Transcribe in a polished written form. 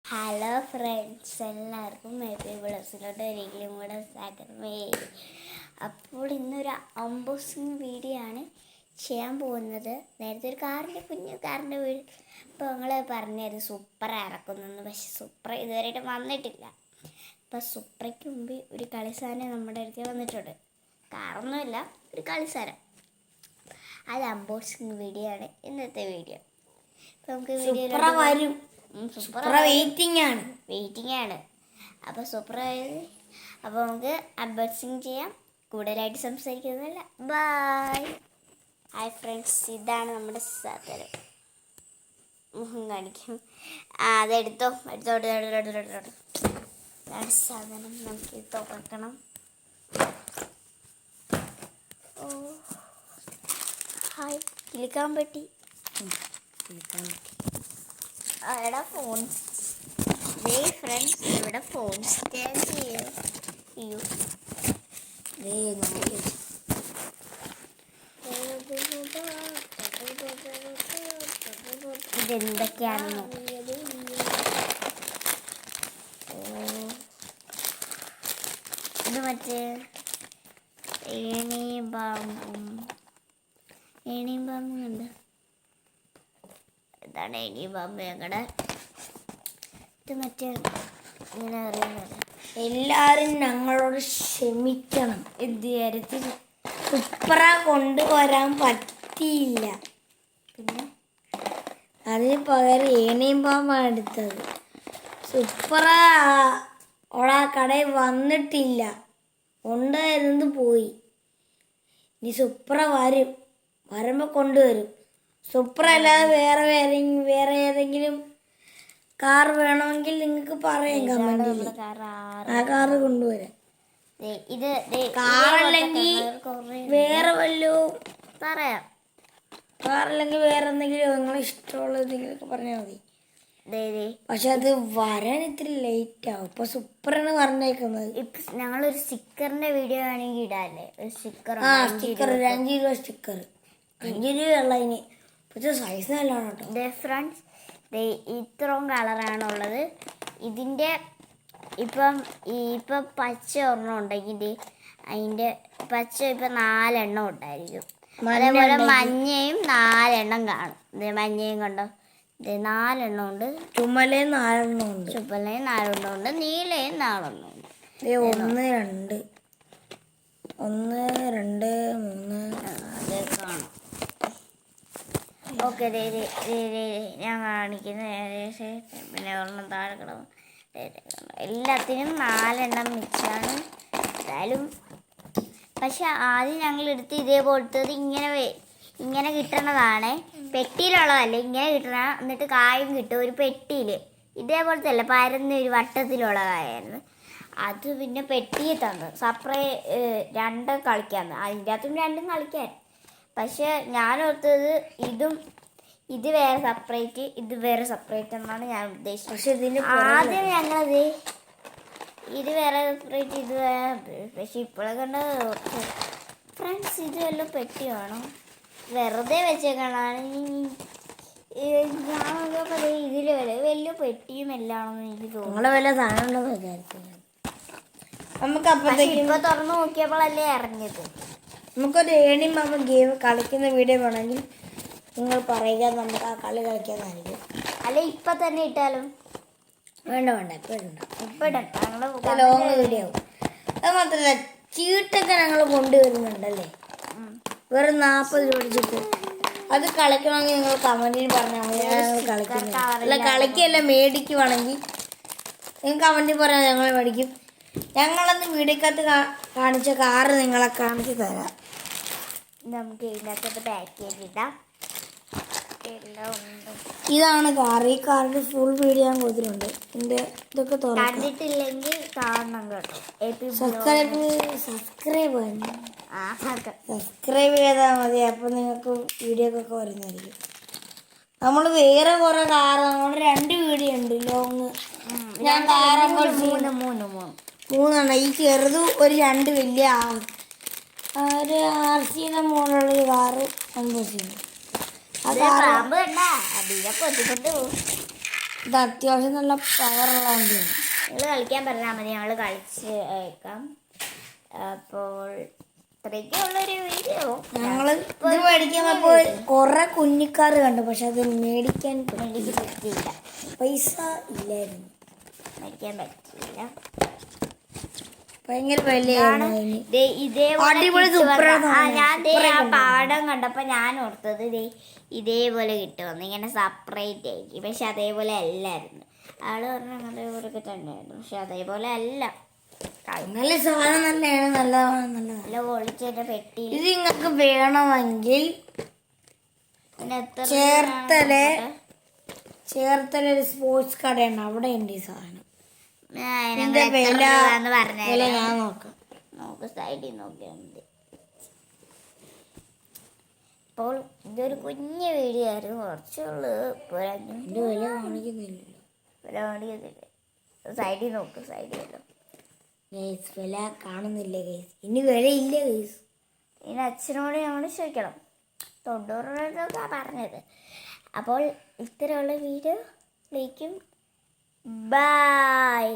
Hello friends, എല്ലാവർക്കും maybe ബ്ലസ്സിലോട്ട് ഒരിക്കലും കൂടെ സ്വാഗതമേ. അപ്പോൾ ഇന്നൊരു അൺബോക്സിങ് വീഡിയോ ആണ് ചെയ്യാൻ പോകുന്നത്. നേരത്തെ ഒരു കുഞ്ഞു കാറിൻ്റെ വീട് ഇപ്പോൾ നിങ്ങൾ പറഞ്ഞത് സൂപ്പർ ഇറക്കുന്നു, പക്ഷെ സൂപ്പർ ഇതുവരെയായിട്ട് വന്നിട്ടില്ല. അപ്പോൾ സൂപ്പറയ്ക്ക് മുമ്പ് ഒരു കളിസാധനം നമ്മുടെ അടുത്ത് വന്നിട്ടുണ്ട്. കാറൊന്നുമില്ല, ഒരു കളിസാധനം. അത് അൺബോക്സിങ് വീഡിയോ ആണ് ഇന്നത്തെ വീഡിയോ. അപ്പോൾ നമുക്ക് വീഡിയോ വരും. വെയിറ്റിംഗ് ആണ്. അപ്പോൾ സൂപ്പർ ആയത്. അപ്പോൾ നമുക്ക് അൺബോക്സിങ് ചെയ്യാം. കൂടുതലായിട്ട് സംസാരിക്കുന്നില്ല. ബായ്. ഹായ് ഫ്രണ്ട്സ്, ഇതാണ് നമ്മുടെ സാധനം. മുഖം കാണിക്കും. അതെടുത്തോ. ഇതാണ് സാധനം. നമുക്ക് തുറക്കണം. ഓ ഹായ്, കിളിക്കാൻ പറ്റി. എടാ ഫോൺ ഫ്രണ്ട്സ്, ഇവിടെ ഫോൺ സ്കാൻ ചെയ്യും. ഇതെന്തൊക്കെയാണെന്ന് ഇത് മറ്റേ ഏണിയും പാമ്പും ഉണ്ട്. ഇതാണ് ഏണിയും പാമ്പ്. ഞങ്ങളുടെ ഇത് മറ്റേ ഇങ്ങനെ അറിയുന്നത്. എല്ലാരും ഞങ്ങളോട് ക്ഷമിക്കണം. എന്ത് കാര്യത്തിൽ സുപ്ര കൊണ്ടുവരാൻ പറ്റിയില്ല. പിന്നെ അതിന് പകരം ഏണിയും പാമ്പാണ് എടുത്തത്. സുപ്ര ഓളാ കടയിൽ വന്നിട്ടില്ല, കൊണ്ടുവരുന്നത് പോയി. ഇനി സുപ്ര വരുമ്പോൾ കൊണ്ടുവരും. സൂപ്പർ അല്ലാതെ വേറെ ഏതെങ്കിലും കാർ വേണമെങ്കിൽ നിങ്ങൾക്ക് പറയാം കമന്റിൽ. ആ കാറ് കൊണ്ടുവരാം. കാറല്ലെങ്കിൽ വേറെ വല്ലതും പറയാം. കാറല്ലെങ്കിൽ വേറെ എന്തെങ്കിലും നിങ്ങൾ ഇഷ്ടമുള്ള എന്തെങ്കിലുമൊക്കെ പറഞ്ഞാൽ മതി. പക്ഷെ അത് വരാൻ ഇത്തിരി ലേറ്റ് ആവും. ഇപ്പൊ സൂപ്പറാണ് പറഞ്ഞേക്കുന്നത്. ഞങ്ങളൊരു സ്റ്റിക്കറിന്റെ വീഡിയോ വേണമെങ്കിൽ ഇടാല്ലേ? ഒരു സ്റ്റിക്കർ. സ്റ്റിക്കർ ഒരു 5 രൂപ സ്റ്റിക്കർ. 5 രൂപയുള്ള അതിന് പക്ഷെ സൈസ് നല്ലതാണ് കേട്ടോ. ഫ്രണ്ട്സ്, ഇത്രയും കളറാണുള്ളത്. ഇതിൻ്റെ ഇപ്പം പച്ച ഒരെണ്ണം ഉണ്ടെങ്കിൽ അതിൻ്റെ പച്ച ഇപ്പം 4 എണ്ണം ഉണ്ടായിരിക്കും. അതേപോലെ മഞ്ഞയും 4 എണ്ണം കാണും. മഞ്ഞയും കണ്ടോ, 4 എണ്ണം ഉണ്ട്. ചുമലയും 4 എണ്ണം ഉണ്ട്. നീലയും 4 എണ്ണം ഉണ്ട്. 1 2 3 അത് കാണും. ഓക്കെ, ഞാൻ കാണിക്കുന്ന ഏകദേശം. പിന്നെ ഒരെണ്ണം താഴെ കിടന്നു. എല്ലാത്തിനും 4 എണ്ണം മിക്സാണ്. എന്തായാലും പക്ഷെ ആദ്യം ഞങ്ങൾ എടുത്ത് ഇതേപോലത്തത് ഇങ്ങനെ കിട്ടണതാണ്. പെട്ടിയിലുള്ളതല്ല, ഇങ്ങനെ കിട്ടണ. എന്നിട്ട് കായും കിട്ടും ഒരു പെട്ടിയിൽ. ഇതേപോലത്തെ അല്ല, പരന്നൊരു വട്ടത്തിലുള്ള കായായിരുന്നു. അത് പിന്നെ പെട്ടിയിൽ തന്നു. സെപ്പറേറ്റ് 2 കളിക്കാൻ. അതിൻ്റെ അകത്തും 2 കളിക്കാൻ. പക്ഷെ ഞാൻ ഓർത്തത് ഇത് വേറെ സെപ്പറേറ്റ്, ഇത് വേറെ സെപ്പറേറ്റ് എന്നാണ് ഞാൻ ഉദ്ദേശിച്ചത്. പക്ഷെ ഇതിന് ആദ്യം ഞങ്ങളത് ഇത് വേറെ സെപ്പറേറ്റ്, ഇത് വേറെ. പക്ഷെ ഇപ്പോഴെ കണ്ട ഫ്രണ്ട്സ്, ഇത് വല്ല പെട്ടി വേണം, വെറുതെ വെച്ചേക്കാണ്. ഞാൻ നോക്കട്ടെ, ഇതിൽ വലിയ പെട്ടിയും എല്ലാണെന്ന് എനിക്ക് തോന്നുന്നു. നമുക്ക് ഇപ്പൊ തുറന്നു നോക്കിയപ്പോഴല്ലേ അറിഞ്ഞത്. നമുക്കൊരു ഏണിയും പാമ്പും ഗെയിം കളിക്കുന്ന വീഡിയോ വേണമെങ്കിൽ നിങ്ങൾ പറയുക, നമുക്ക് ആ കളി കളിക്കാന്നായിരിക്കും. അല്ലെ ഇപ്പൊ തന്നെ ഇട്ടാലും വേണ്ട ഇപ്പൊ ലോങ് വീഡിയോ ആവും. അത് മാത്രമല്ല ചീട്ടൊക്കെ ഞങ്ങൾ കൊണ്ടുവരുന്നുണ്ടല്ലേ, വെറും 40 രൂപ ചീട്ട്. അത് കളിക്കണമെങ്കിൽ നിങ്ങൾ കമന്റിന് പറഞ്ഞാൽ മതി. ഞങ്ങൾ കളിക്കുന്നത് അല്ല, കളിക്കല്ല, മേടിക്കുവാണെങ്കിൽ നിങ്ങൾ കമന്റിൽ പറഞ്ഞാൽ ഞങ്ങൾ മേടിക്കും. ഞങ്ങളന്ന് വീഡിയോക്കകത്ത് കാണിച്ച കാറ് നിങ്ങളെ കാണിച്ചു തരാം. നമുക്ക് ഇതിനകത്ത് പാക്ക് ചെയ്തിടാം. ഇതാണ് കാർ. ഈ കാറിന്റെ ഫുൾ വീഡിയോ ഞാൻ കൊടുത്തിട്ടുണ്ട്. ഇതിന്റെ ഇതൊക്കെ കണ്ടിട്ടില്ലെങ്കിൽ കാണണം കേട്ടോ. സബ്സ്ക്രൈബ് ചെയ്താൽ മതി. അപ്പൊ നിങ്ങൾക്ക് വീഡിയോ ഒക്കെ വരുന്നതായിരിക്കും. നമ്മൾ വേറെ കുറെ കാർ, നമ്മുടെ 2 വീഡിയോ ഉണ്ട് ലോങ്. ഞാൻ കാറൊക്കെ 3 ഈ ചെറുത് ഒരു 2 വലിയ ഒരു RC-യുടെ മോളുള്ളൊരു കാറ് അൺബോക്സ് ചെയ്യുന്നു. പാമ്പ് കണ്ടാ അതിനെ കൊത്തിക്കൊണ്ട് പോകും. ഇത് അത്യാവശ്യം നല്ല പവറുള്ള വണ്ടിയാണ്. നിങ്ങൾ കളിക്കാൻ പറഞ്ഞാൽ മതി, ഞങ്ങൾ കളിച്ച് അയക്കാം. അപ്പോൾ ഇത്രയ്ക്കുള്ളൊരു വീഡിയോ. ഞങ്ങൾ ഇത് മേടിക്കാൻ കുറെ കുഞ്ഞിക്കാർ കണ്ടു, പക്ഷെ അത് മേടിക്കാൻ എനിക്ക് പറ്റിയില്ല, പൈസ ഇല്ലായിരുന്നു, മേടിക്കാൻ പറ്റിയില്ല. ഭയങ്കര വിലയാണ്. ഇതേപോലെ ഞാൻ ആ പാടം കണ്ടപ്പോ ഞാൻ ഓർത്തത് ഇതേപോലെ കിട്ടുമെന്ന്, ഇങ്ങനെ സെപ്പറേറ്റ് ആയിരിക്കും. പക്ഷെ അതേപോലെ അല്ലായിരുന്നു. ആള് പറഞ്ഞ അതേപോലെയൊക്കെ തന്നെയായിരുന്നു, പക്ഷെ അതേപോലെ അല്ല. നല്ല സാധനം തന്നെയാണ്, നല്ലതാണ്, നല്ല പൊളിച്ചതിന്റെ പെട്ടി. ഇത് നിങ്ങൾക്ക് വേണമെങ്കിൽ ചേർത്തല ഒരു സ്പോർട്സ് കടയുണ്ട്, അവിടെ ഉണ്ട് ഈ സാധനം. വില ഞാൻ നോക്കാം, നമുക്ക് സൈഡിൽ നോക്കിയാൽ മതി. അപ്പോൾ ഇതൊരു കുഞ്ഞു വീഡിയോ ആയിരുന്നു, കുറച്ചുള്ളൂ. വില കാണിക്കുന്നില്ലല്ലോ, വില കാണിക്കുന്നില്ല. സൈഡിൽ നോക്ക്, സൈഡിൽ വില കാണുന്നില്ല ഗൈസ്, ഇനി വിലയില്ല ഗൈസ്. ഇനി അച്ഛനോട് ഞങ്ങൾ ചോദിക്കണം, 90 രൂപ പറഞ്ഞത്. അപ്പോൾ ഇത്തരമുള്ള വീഡിയോ ലൈക്കും. ബൈ.